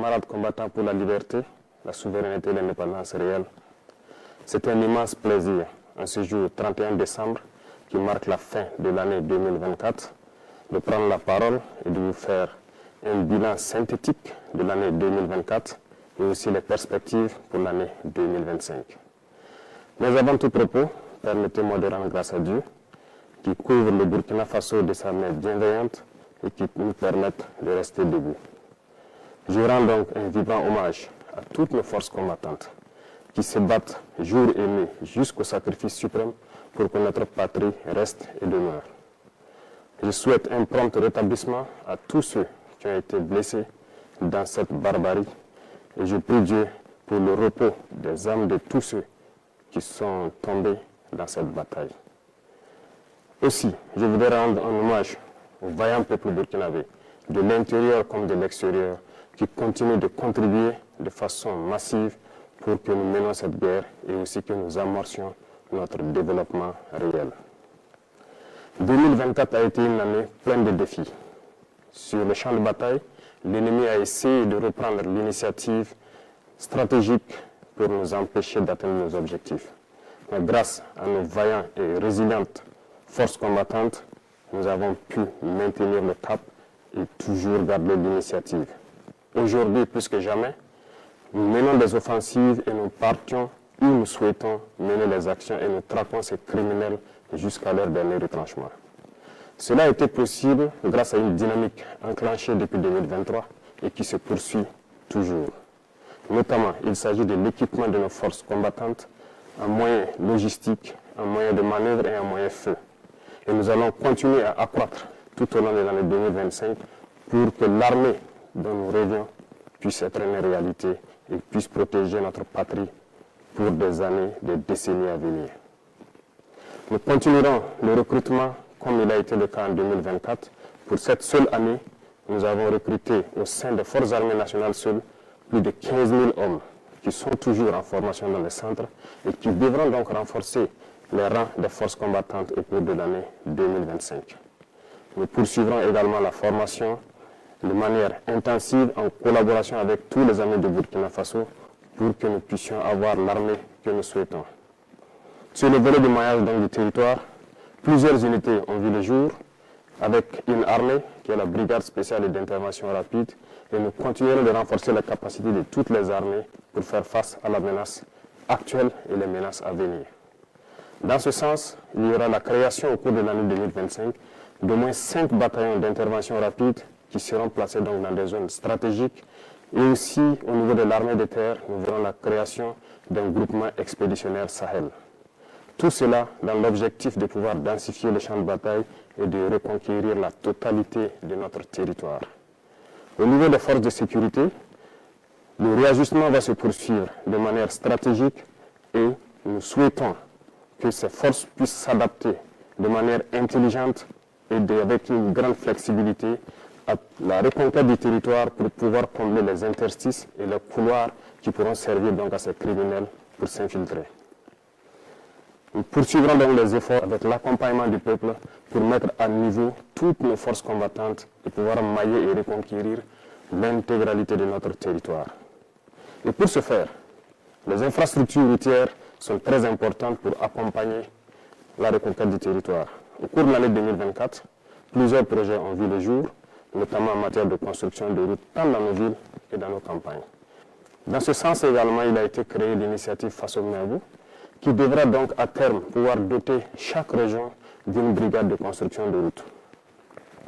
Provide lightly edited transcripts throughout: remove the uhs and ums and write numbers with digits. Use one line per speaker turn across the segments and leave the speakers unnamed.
camarades combattants pour la liberté, la souveraineté et l'indépendance réelle. C'est un immense plaisir, en ce jour 31 décembre, qui marque la fin de l'année 2024, de prendre la parole et de vous faire un bilan synthétique de l'année 2024 et aussi les perspectives pour l'année 2025. Mais avant tout propos, permettez-moi de rendre grâce à Dieu qui couvre le Burkina Faso de sa main bienveillante et qui nous permettent de rester debout. Je rends donc un vibrant hommage à toutes nos forces combattantes qui se battent jour et nuit jusqu'au sacrifice suprême pour que notre patrie reste et demeure. Je souhaite un prompt rétablissement à tous ceux qui ont été blessés dans cette barbarie et je prie Dieu pour le repos des âmes de tous ceux qui sont tombés dans cette bataille. Aussi, je voudrais rendre un hommage au vaillant peuple burkinabé, de l'intérieur comme de l'extérieur, qui continue de contribuer de façon massive pour que nous menions cette guerre et aussi que nous amorcions notre développement réel. 2024 a été une année pleine de défis. Sur le champ de bataille, l'ennemi a essayé de reprendre l'initiative stratégique pour nous empêcher d'atteindre nos objectifs. Mais grâce à nos vaillants et résilientes forces combattantes, nous avons pu maintenir le cap et toujours garder l'initiative. Aujourd'hui, plus que jamais, nous menons des offensives et nous partions où nous souhaitons mener les actions et nous traquons ces criminels jusqu'à leur dernier retranchement. Cela a été possible grâce à une dynamique enclenchée depuis 2023 et qui se poursuit toujours. Notamment, il s'agit de l'équipement de nos forces combattantes en moyens logistiques, en moyens de manœuvre et en moyens feu. Et nous allons continuer à accroître tout au long de l'année 2025 pour que l'armée dont nous rêvions puisse être une réalité et puisse protéger notre patrie pour des années, des décennies à venir. Nous continuerons le recrutement comme il a été le cas en 2024. Pour cette seule année, nous avons recruté au sein des Forces armées nationales seules plus de 15 000 hommes qui sont toujours en formation dans les centres et qui devront donc renforcer les rangs des forces combattantes au cours de l'année 2025. Nous poursuivrons également la formation de manière intensive en collaboration avec tous les amis de Burkina Faso pour que nous puissions avoir l'armée que nous souhaitons. Sur le volet du maillage du territoire, plusieurs unités ont vu le jour avec une armée qui est la brigade spéciale d'intervention rapide et nous continuerons de renforcer la capacité de toutes les armées pour faire face à la menace actuelle et les menaces à venir. Dans ce sens, il y aura la création au cours de l'année 2025 d'au moins 5 bataillons d'intervention rapide qui seront placés donc dans des zones stratégiques et aussi au niveau de l'armée de terre, nous verrons la création d'un groupement expéditionnaire Sahel. Tout cela dans l'objectif de pouvoir densifier le champ de bataille et de reconquérir la totalité de notre territoire. Au niveau des forces de sécurité, le réajustement va se poursuivre de manière stratégique et nous souhaitons que ces forces puissent s'adapter de manière intelligente et avec une grande flexibilité à la reconquête du territoire pour pouvoir combler les interstices et les couloirs qui pourront servir donc à ces criminels pour s'infiltrer. Nous poursuivrons donc les efforts avec l'accompagnement du peuple pour mettre à niveau toutes nos forces combattantes et pouvoir mailler et reconquérir l'intégralité de notre territoire. Et pour ce faire, les infrastructures routières sont très importantes pour accompagner la reconquête du territoire. Au cours de l'année 2024, plusieurs projets ont vu le jour, notamment en matière de construction de routes tant dans nos villes que dans nos campagnes. Dans ce sens également, il a été créé l'initiative Faso-Miabou, qui devra donc à terme pouvoir doter chaque région d'une brigade de construction de routes.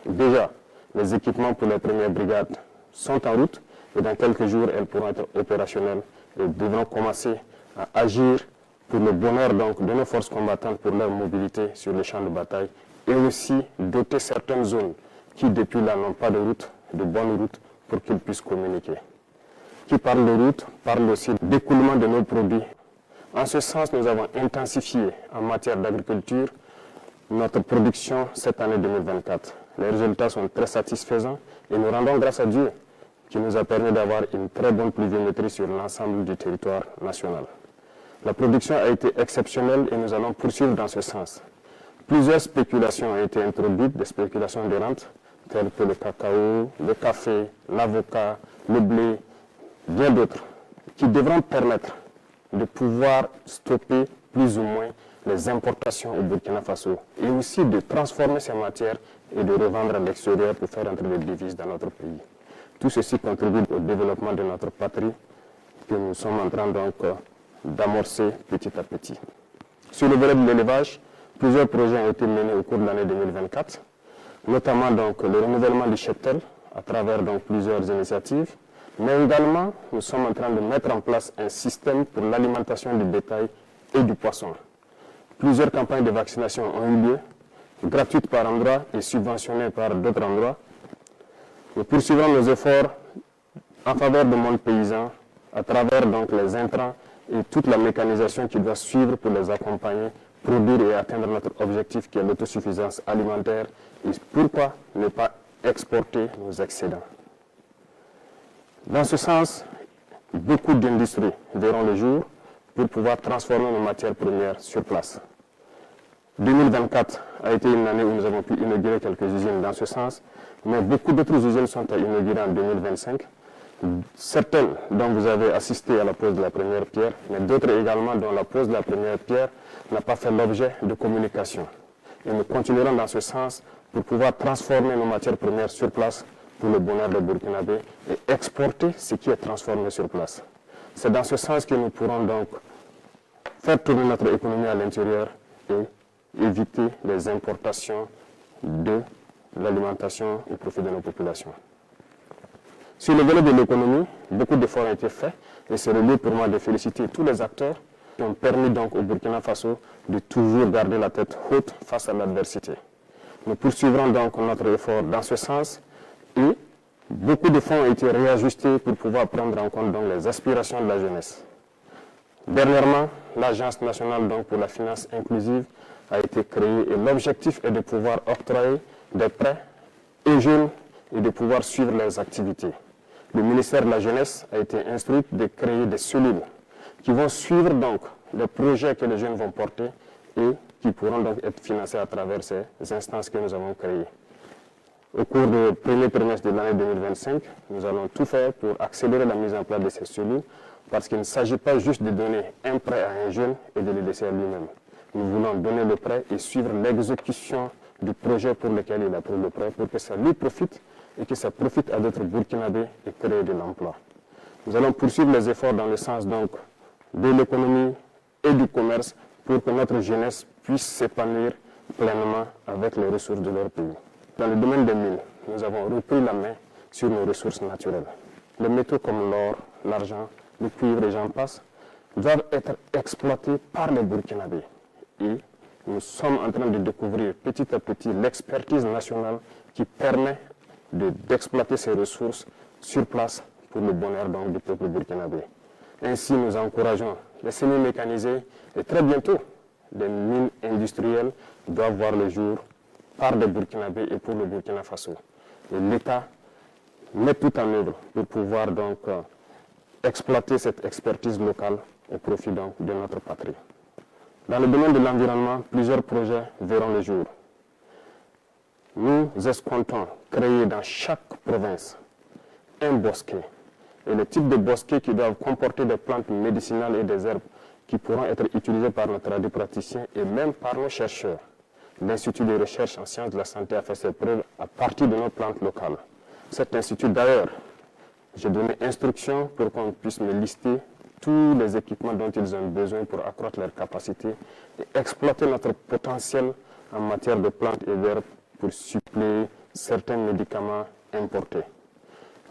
Déjà, les équipements pour les premières brigades sont en route et dans quelques jours, elles pourront être opérationnelles et devront commencer à agir pour le bonheur donc de nos forces combattantes pour leur mobilité sur les champs de bataille et aussi doter certaines zones qui depuis là n'ont pas de route, de bonnes routes pour qu'ils puissent communiquer. Qui parle de route, parle aussi d'écoulement de nos produits. En ce sens, nous avons intensifié en matière d'agriculture notre production cette année 2024. Les résultats sont très satisfaisants et nous rendons grâce à Dieu qui nous a permis d'avoir une très bonne pluviométrie sur l'ensemble du territoire national. La production a été exceptionnelle et nous allons poursuivre dans ce sens. Plusieurs spéculations ont été introduites, des spéculations de rente, telles que le cacao, le café, l'avocat, le blé bien d'autres, qui devront permettre de pouvoir stopper plus ou moins les importations au Burkina Faso et aussi de transformer ces matières et de revendre à l'extérieur pour faire entrer des devises dans notre pays. Tout ceci contribue au développement de notre patrie que nous sommes en train donc d'amorcer petit à petit. Sur le volet de l'élevage, plusieurs projets ont été menés au cours de l'année 2024, notamment donc le renouvellement du cheptel à travers donc plusieurs initiatives, mais également nous sommes en train de mettre en place un système pour l'alimentation du bétail et du poisson. Plusieurs campagnes de vaccination ont eu lieu, gratuites par endroits et subventionnées par d'autres endroits. Nous poursuivrons nos efforts en faveur du monde paysan à travers donc les intrants et toute la mécanisation qui doit suivre pour les accompagner, produire et atteindre notre objectif qui est l'autosuffisance alimentaire et pourquoi ne pas exporter nos excédents. Dans ce sens, beaucoup d'industries verront le jour pour pouvoir transformer nos matières premières sur place. 2024 a été une année où nous avons pu inaugurer quelques usines dans ce sens, mais beaucoup d'autres usines sont à inaugurer en 2025. Certaines dont vous avez assisté à la pose de la première pierre, mais d'autres également dont la pose de la première pierre n'a pas fait l'objet de communication. Et nous continuerons dans ce sens pour pouvoir transformer nos matières premières sur place pour le bonheur des Burkinabés et exporter ce qui est transformé sur place. C'est dans ce sens que nous pourrons donc faire tourner notre économie à l'intérieur et éviter les importations de l'alimentation au profit de nos populations. Sur le volet de l'économie, beaucoup d'efforts ont été faits et c'est le lieu pour moi de féliciter tous les acteurs qui ont permis donc au Burkina Faso de toujours garder la tête haute face à l'adversité. Nous poursuivrons donc notre effort dans ce sens et beaucoup de fonds ont été réajustés pour pouvoir prendre en compte donc les aspirations de la jeunesse. Dernièrement, l'Agence nationale donc pour la finance inclusive a été créée et l'objectif est de pouvoir octroyer des prêts aux jeunes et de pouvoir suivre leurs activités. Le ministère de la Jeunesse a été instruit de créer des cellules qui vont suivre donc les projets que les jeunes vont porter et qui pourront donc être financés à travers ces instances que nous avons créées. Au cours du premier trimestre de l'année 2025, nous allons tout faire pour accélérer la mise en place de ces cellules parce qu'il ne s'agit pas juste de donner un prêt à un jeune et de le laisser à lui-même. Nous voulons donner le prêt et suivre l'exécution du projet pour lequel il a pris le prêt pour que ça lui profite et que ça profite à d'autres Burkinabés et créer de l'emploi. Nous allons poursuivre les efforts dans le sens donc de l'économie et du commerce pour que notre jeunesse puisse s'épanouir pleinement avec les ressources de leur pays. Dans le domaine des mines, nous avons repris la main sur nos ressources naturelles. Les métaux comme l'or, l'argent, le cuivre et j'en passe doivent être exploités par les Burkinabés. Et nous sommes en train de découvrir petit à petit l'expertise nationale qui permet d'exploiter ces ressources sur place pour le bonheur donc, du peuple burkinabé. Ainsi, nous encourageons les semi-mécanisés et très bientôt, des mines industrielles doivent voir le jour par des Burkinabés et pour le Burkina Faso. Et l'État met tout en œuvre pour pouvoir donc exploiter cette expertise locale au profit donc, de notre patrie. Dans le domaine de l'environnement, plusieurs projets verront le jour. Nous escomptons créer dans chaque province un bosquet. Et le type de bosquet qui doivent comporter des plantes médicinales et des herbes qui pourront être utilisées par nos radiopraticiens et même par nos chercheurs. L'Institut de recherche en sciences de la santé a fait ses preuves à partir de nos plantes locales. Cet institut d'ailleurs, j'ai donné instruction pour qu'on puisse me lister tous les équipements dont ils ont besoin pour accroître leur capacité et exploiter notre potentiel en matière de plantes et d'herbes pour suppléer certains médicaments importés.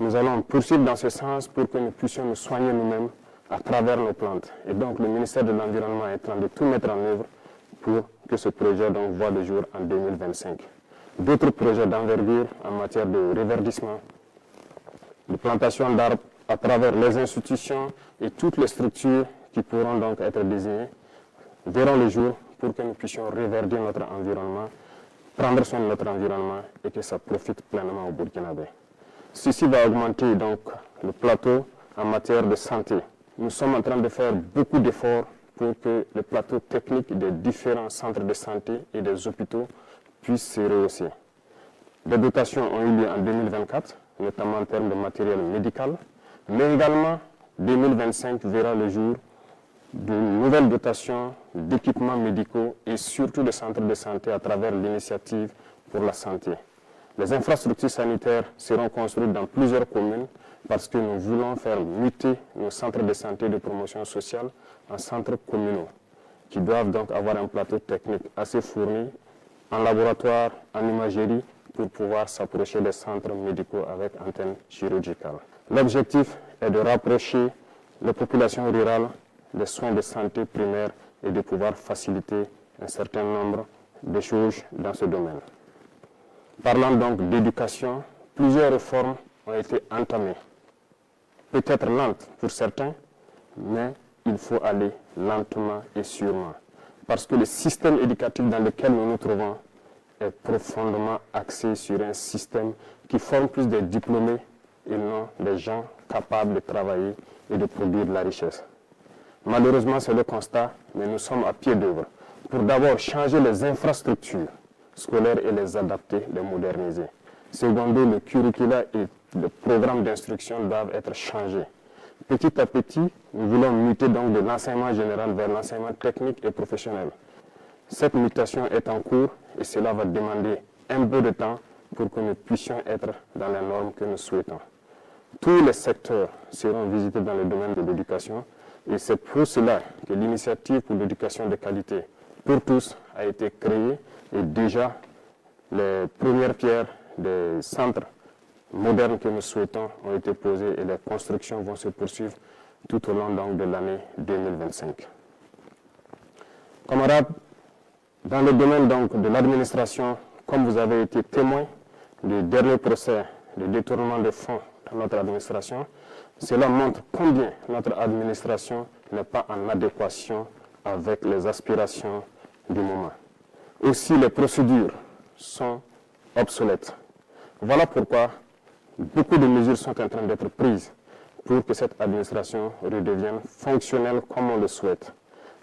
Nous allons poursuivre dans ce sens pour que nous puissions nous soigner nous-mêmes à travers nos plantes. Et donc le ministère de l'Environnement est en train de tout mettre en œuvre pour que ce projet donc voit le jour en 2025. D'autres projets d'envergure en matière de reverdissement, de plantation d'arbres à travers les institutions et toutes les structures qui pourront donc être désignées verront le jour pour que nous puissions reverdir notre environnement, prendre soin de notre environnement et que ça profite pleinement au Burkinabé. Ceci va augmenter donc le plateau en matière de santé. Nous sommes en train de faire beaucoup d'efforts pour que le plateau technique des différents centres de santé et des hôpitaux puisse se rehausser. Des dotations ont eu lieu en 2024, notamment en termes de matériel médical, Mais également, 2025 verra le jour de nouvelles dotations d'équipements médicaux et surtout de centres de santé à travers l'initiative pour la santé. Les infrastructures sanitaires seront construites dans plusieurs communes parce que nous voulons faire muter nos centres de santé et de promotion sociale en centres communaux qui doivent donc avoir un plateau technique assez fourni en laboratoire, en imagerie pour pouvoir s'approcher des centres médicaux avec antenne chirurgicale. L'objectif est de rapprocher les populations rurales des soins de santé primaires et de pouvoir faciliter un certain nombre de choses dans ce domaine. Parlant donc d'éducation, plusieurs réformes ont été entamées. Peut-être lentes pour certains, mais il faut aller lentement et sûrement. Parce que le système éducatif dans lequel nous nous trouvons est profondément axé sur un système qui forme plus des diplômés et non des gens capables de travailler et de produire de la richesse. Malheureusement, c'est le constat, mais nous sommes à pied d'œuvre pour d'abord changer les infrastructures scolaires et les adapter, les moderniser. Secondo, le curricula et le programme d'instruction doivent être changés. Petit à petit, nous voulons muter donc de l'enseignement général vers l'enseignement technique et professionnel. Cette mutation est en cours et cela va demander un peu de temps pour que nous puissions être dans les normes que nous souhaitons. Tous les secteurs seront visités dans le domaine de l'éducation et c'est pour cela que l'initiative pour l'éducation de qualité pour tous a été créée et déjà les premières pierres des centres modernes que nous souhaitons ont été posées et les constructions vont se poursuivre tout au long donc, de l'année 2025. Camarades, dans le domaine donc, de l'administration, comme vous avez été témoin du dernier procès de détournement de fonds dans notre administration, cela montre combien notre administration n'est pas en adéquation avec les aspirations du moment. Aussi, les procédures sont obsolètes. Voilà pourquoi beaucoup de mesures sont en train d'être prises pour que cette administration redevienne fonctionnelle comme on le souhaite.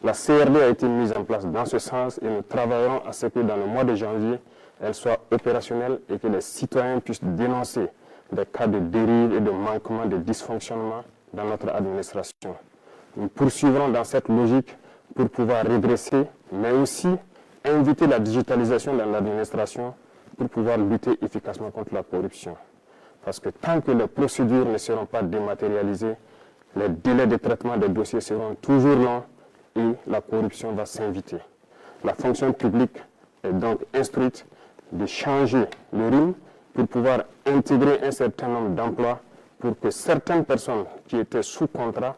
La CRD a été mise en place dans ce sens et nous travaillerons à ce que dans le mois de janvier, elle soit opérationnelle et que les citoyens puissent dénoncer des cas de dérive et de manquement, de dysfonctionnement dans notre administration. Nous poursuivrons dans cette logique pour pouvoir redresser, mais aussi inviter la digitalisation dans l'administration pour pouvoir lutter efficacement contre la corruption. Parce que tant que les procédures ne seront pas dématérialisées, les délais de traitement des dossiers seront toujours longs et la corruption va s'inviter. La fonction publique est donc instruite de changer le rythme pour pouvoir intégrer un certain nombre d'emplois pour que certaines personnes qui étaient sous contrat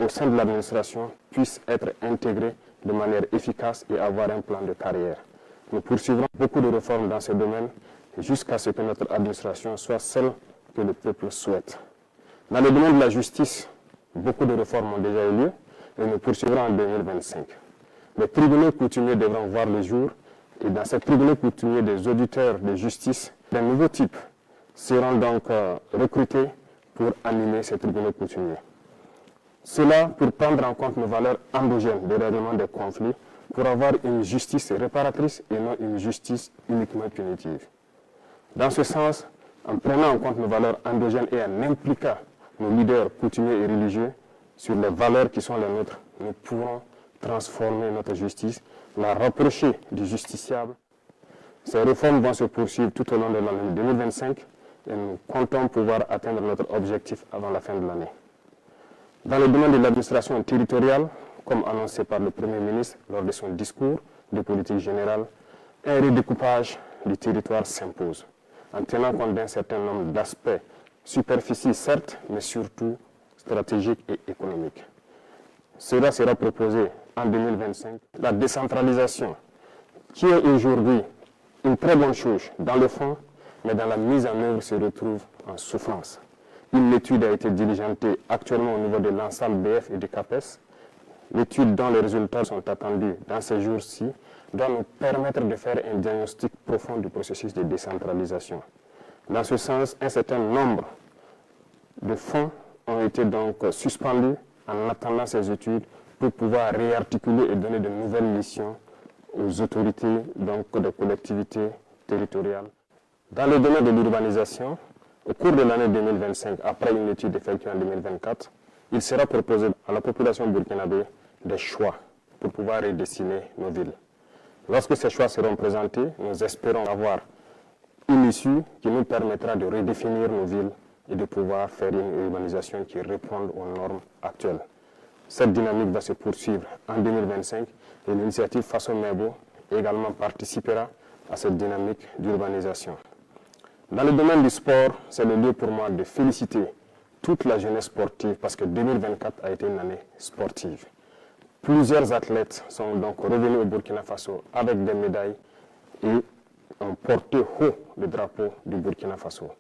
au sein de l'administration puissent être intégrées de manière efficace et avoir un plan de carrière. Nous poursuivrons beaucoup de réformes dans ce domaine jusqu'à ce que notre administration soit celle que le peuple souhaite. Dans le domaine de la justice, beaucoup de réformes ont déjà eu lieu et nous poursuivrons en 2025. Les tribunaux coutumiers devront voir le jour et dans ces tribunaux coutumiers, des auditeurs de justice d'un nouveau type seront donc recrutés pour animer ces tribunaux coutumiers. Cela pour prendre en compte nos valeurs endogènes de règlement des conflits, pour avoir une justice réparatrice et non une justice uniquement punitive. Dans ce sens, en prenant en compte nos valeurs endogènes et en impliquant nos leaders coutumiers et religieux sur les valeurs qui sont les nôtres, nous pourrons transformer notre justice, la rapprocher du justiciable. Ces réformes vont se poursuivre tout au long de l'année 2025 et nous comptons pouvoir atteindre notre objectif avant la fin de l'année. Dans le domaine de l'administration territoriale, comme annoncé par le Premier ministre lors de son discours de politique générale, un redécoupage du territoire s'impose, en tenant compte d'un certain nombre d'aspects, superficie certes, mais surtout stratégiques et économiques. Cela sera proposé en 2025. La décentralisation, qui est aujourd'hui une très bonne chose dans le fond, mais dans la mise en œuvre se retrouve en souffrance. Une étude a été diligentée actuellement au niveau de l'ensemble BF et du CAPES. L'étude dont les résultats sont attendus dans ces jours-ci doit nous permettre de faire un diagnostic profond du processus de décentralisation. Dans ce sens, un certain nombre de fonds ont été donc suspendus en attendant ces études pour pouvoir réarticuler et donner de nouvelles missions aux autorités donc des collectivités territoriales. Dans le domaine de l'urbanisation, Au cours de l'année 2025, après une étude effectuée en 2024, il sera proposé à la population burkinabé des choix pour pouvoir redessiner nos villes. Lorsque ces choix seront présentés, nous espérons avoir une issue qui nous permettra de redéfinir nos villes et de pouvoir faire une urbanisation qui réponde aux normes actuelles. Cette dynamique va se poursuivre en 2025 et l'initiative Faso Mebo également participera à cette dynamique d'urbanisation. Dans le domaine du sport, c'est le lieu pour moi de féliciter toute la jeunesse sportive parce que 2024 a été une année sportive. Plusieurs athlètes sont donc revenus au Burkina Faso avec des médailles et ont porté haut le drapeau du Burkina Faso.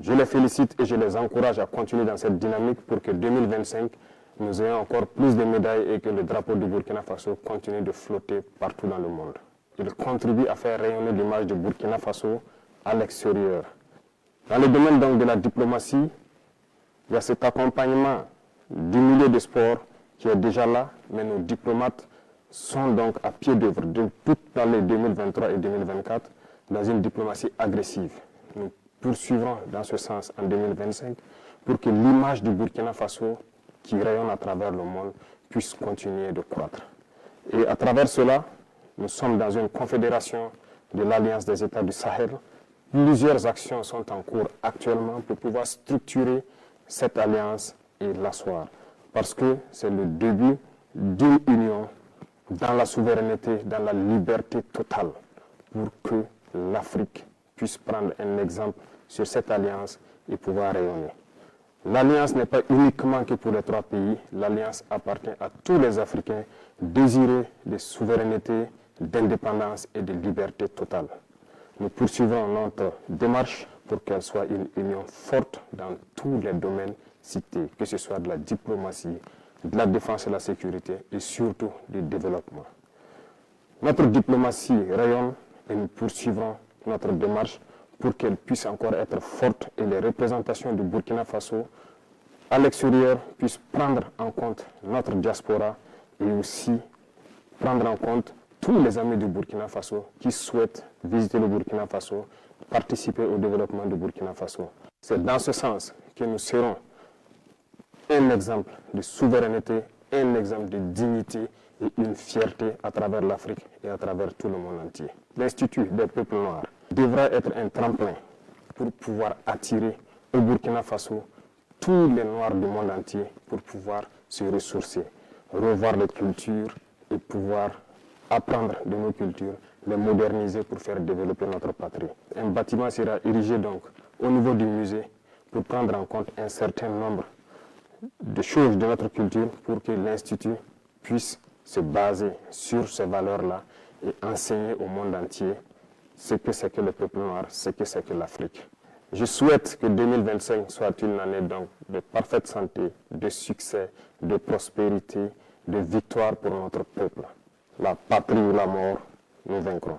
Je les félicite et je les encourage à continuer dans cette dynamique pour que 2025, nous ayons encore plus de médailles et que le drapeau du Burkina Faso continue de flotter partout dans le monde. Il contribue à faire rayonner l'image du Burkina Faso à l'extérieur. Dans le domaine donc de la diplomatie, il y a cet accompagnement du milieu du sport qui est déjà là, mais nos diplomates sont donc à pied d'œuvre de toute l'année 2023 et 2024 dans une diplomatie agressive. Nous poursuivrons dans ce sens en 2025 pour que l'image du Burkina Faso qui rayonne à travers le monde puisse continuer de croître. Et à travers cela, nous sommes dans une confédération de l'Alliance des États du Sahel. Plusieurs actions sont en cours actuellement pour pouvoir structurer cette alliance et l'asseoir. Parce que c'est le début d'une union dans la souveraineté, dans la liberté totale, pour que l'Afrique puisse prendre un exemple sur cette alliance et pouvoir rayonner. L'alliance n'est pas uniquement que pour les 3 pays, l'alliance appartient à tous les Africains désireux de souveraineté, d'indépendance et de liberté totale. Nous poursuivons notre démarche pour qu'elle soit une union forte dans tous les domaines cités, que ce soit de la diplomatie, de la défense et la sécurité et surtout du développement. Notre diplomatie rayonne et nous poursuivrons notre démarche pour qu'elle puisse encore être forte et les représentations du Burkina Faso à l'extérieur puissent prendre en compte notre diaspora et aussi prendre en compte tous les amis du Burkina Faso qui souhaitent visiter le Burkina Faso, participer au développement du Burkina Faso. C'est dans ce sens que nous serons un exemple de souveraineté, un exemple de dignité et une fierté à travers l'Afrique et à travers tout le monde entier. L'Institut des peuples noirs devra être un tremplin pour pouvoir attirer au Burkina Faso tous les Noirs du monde entier pour pouvoir se ressourcer, revoir les cultures et pouvoir apprendre de nos cultures, les moderniser pour faire développer notre patrie. Un bâtiment sera érigé donc au niveau du musée pour prendre en compte un certain nombre de choses de notre culture pour que l'Institut puisse se baser sur ces valeurs-là et enseigner au monde entier ce que c'est que le peuple noir, ce que c'est que l'Afrique. Je souhaite que 2025 soit une année donc de parfaite santé, de succès, de prospérité, de victoire pour notre peuple. La patrie ou la mort, nous vaincrons.